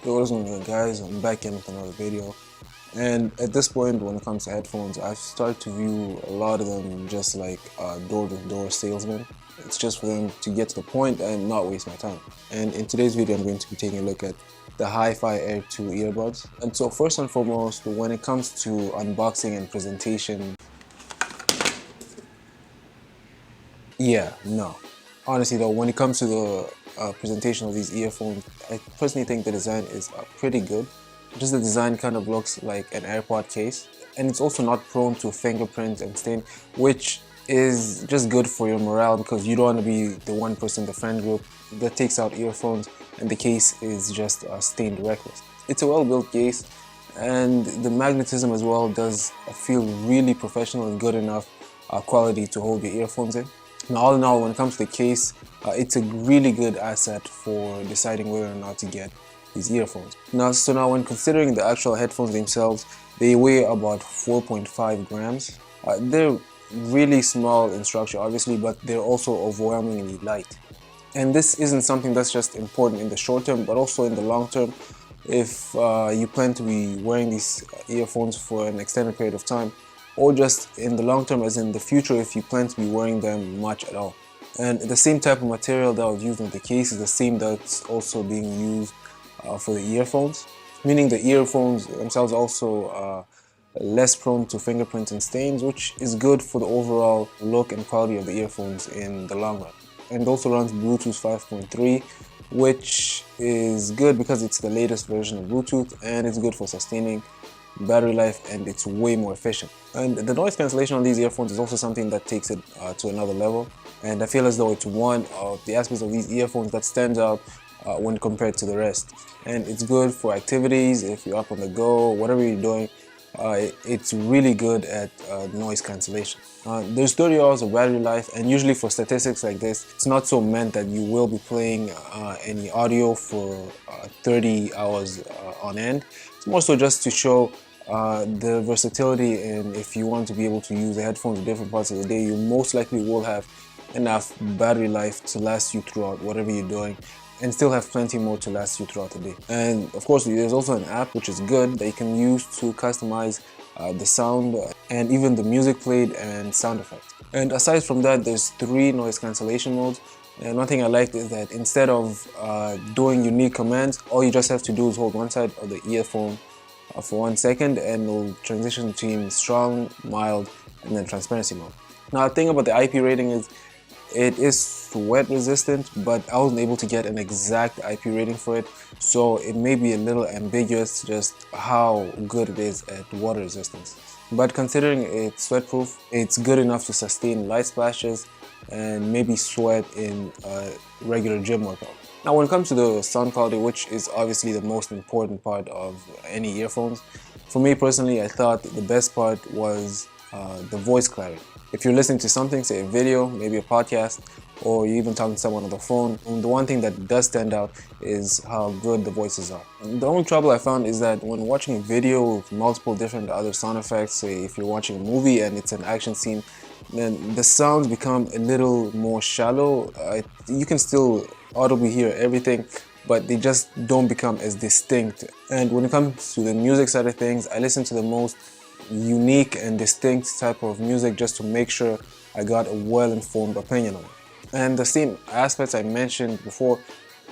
Yo, what is going on, guys? I'm back in with another video. And at this point, when it comes to headphones, I've started to view a lot of them just like door-to-door salesmen. It's just for them to get to the point and not waste my time. And in today's video, I'm going to be taking a look at the HiFiAir2 earbuds. And so first and foremost, when it comes to unboxing and presentation, no. Honestly though, when it comes to the presentation of these earphones, I personally think the design is pretty good. Just the design kind of looks like an AirPod case, and it's also not prone to fingerprints and stain, which is just good for your morale because you don't want to be the one person in the friend group that takes out earphones and the case is just stained reckless. It's a well-built case, and the magnetism as well does feel really professional and good enough quality to hold your earphones in. Now, all in all, when it comes to the case, it's a really good asset for deciding whether or not to get these earphones. Now when considering the actual headphones themselves, they weigh about 4.5 grams. They're really small in structure, obviously, but they're also overwhelmingly light. And this isn't something that's just important in the short term, but also in the long term. If you plan to be wearing these earphones for an extended period of time, or just in the long term, as in the future, if you plan to be wearing them much at all. And the same type of material that was used in the case is the same that's also being used for the earphones, meaning the earphones themselves also less prone to fingerprints and stains, which is good for the overall look and quality of the earphones in the long run. And also runs Bluetooth 5.3, which is good because it's the latest version of Bluetooth, and it's good for sustaining battery life, and it's way more efficient. And the noise cancellation on these earphones is also something that takes it to another level, and I feel as though it's one of the aspects of these earphones that stands out when compared to the rest. And it's good for activities, if you're up on the go, whatever you're doing. It's really good at noise cancellation. There's 30 hours of battery life, and usually for statistics like this, it's not so meant that you will be playing any audio for 30 hours on end. It's more so just to show the versatility, and if you want to be able to use the headphones at different parts of the day, you most likely will have enough battery life to last you throughout whatever you're doing, and still have plenty more to last you throughout the day. And of course, there's also an app which is good that you can use to customize the sound and even the music played and sound effects. And aside from that, there's 3 noise cancellation modes. And one thing I liked is that instead of doing unique commands, all you just have to do is hold one side of the earphone for 1 second, and it'll transition between strong, mild, and then transparency mode. Now, the thing about the IP rating is it is sweat resistant, but I wasn't able to get an exact IP rating for it, so it may be a little ambiguous just how good it is at water resistance. But considering it's sweat proof, it's good enough to sustain light splashes and maybe sweat in a regular gym workout. Now when it comes to the sound quality, which is obviously the most important part of any earphones, for me personally, I thought the best part was the voice clarity. If you're listening to something, say a video, maybe a podcast, or you're even talking to someone on the phone, the one thing that does stand out is how good the voices are. The only trouble I found is that when watching a video with multiple different other sound effects, say if you're watching a movie and it's an action scene, then the sounds become a little more shallow. You can still audibly hear everything, but they just don't become as distinct. And when it comes to the music side of things, I listen to the most unique and distinct type of music just to make sure I got a well-informed opinion on it. And the same aspects I mentioned before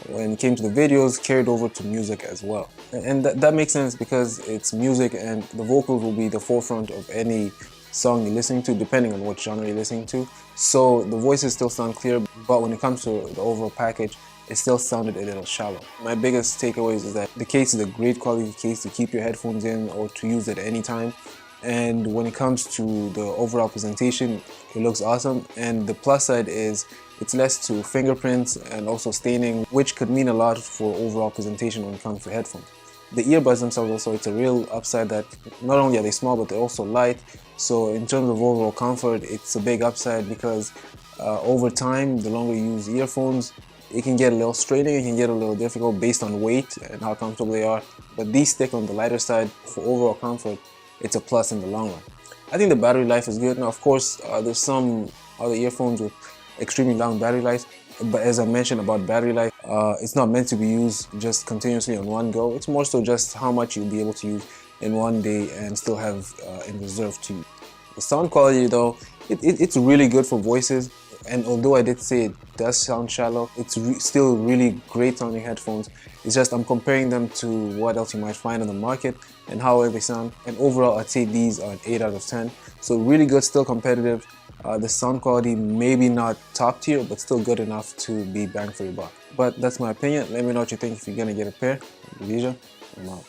when it came to the videos carried over to music as well. And that makes sense because it's music, and the vocals will be the forefront of any song you're listening to, depending on what genre you're listening to. So the voices still sound clear, but when it comes to the overall package, it still sounded a little shallow. My biggest takeaways is that the case is a great quality case to keep your headphones in or to use at any time. And when it comes to the overall presentation, it looks awesome. And the plus side is it's less to fingerprints and also staining, which could mean a lot for overall presentation when it comes to headphones. The earbuds themselves also, it's a real upside that not only are they small, but they're also light. So in terms of overall comfort, it's a big upside because over time, the longer you use earphones, it can get a little straining, it can get a little difficult based on weight and how comfortable they are. But these stick on the lighter side for overall comfort. It's a plus in the long run. I think the battery life is good. Now, of course, there's some other earphones with extremely long battery life, but as I mentioned about battery life, It's not meant to be used just continuously on one go. It's more so just how much you'll be able to use in one day and still have in reserve to you. The sound quality though, it's really good for voices, and although I did say it does sound shallow, it's still really great sounding headphones. It's just I'm comparing them to what else you might find on the market and how they sound, and overall I'd say these are an 8 out of 10. So really good, still competitive. The sound quality maybe not top tier, but still good enough to be bang for your buck. But that's my opinion. Let me know what you think if you're gonna get a pair. I'm out.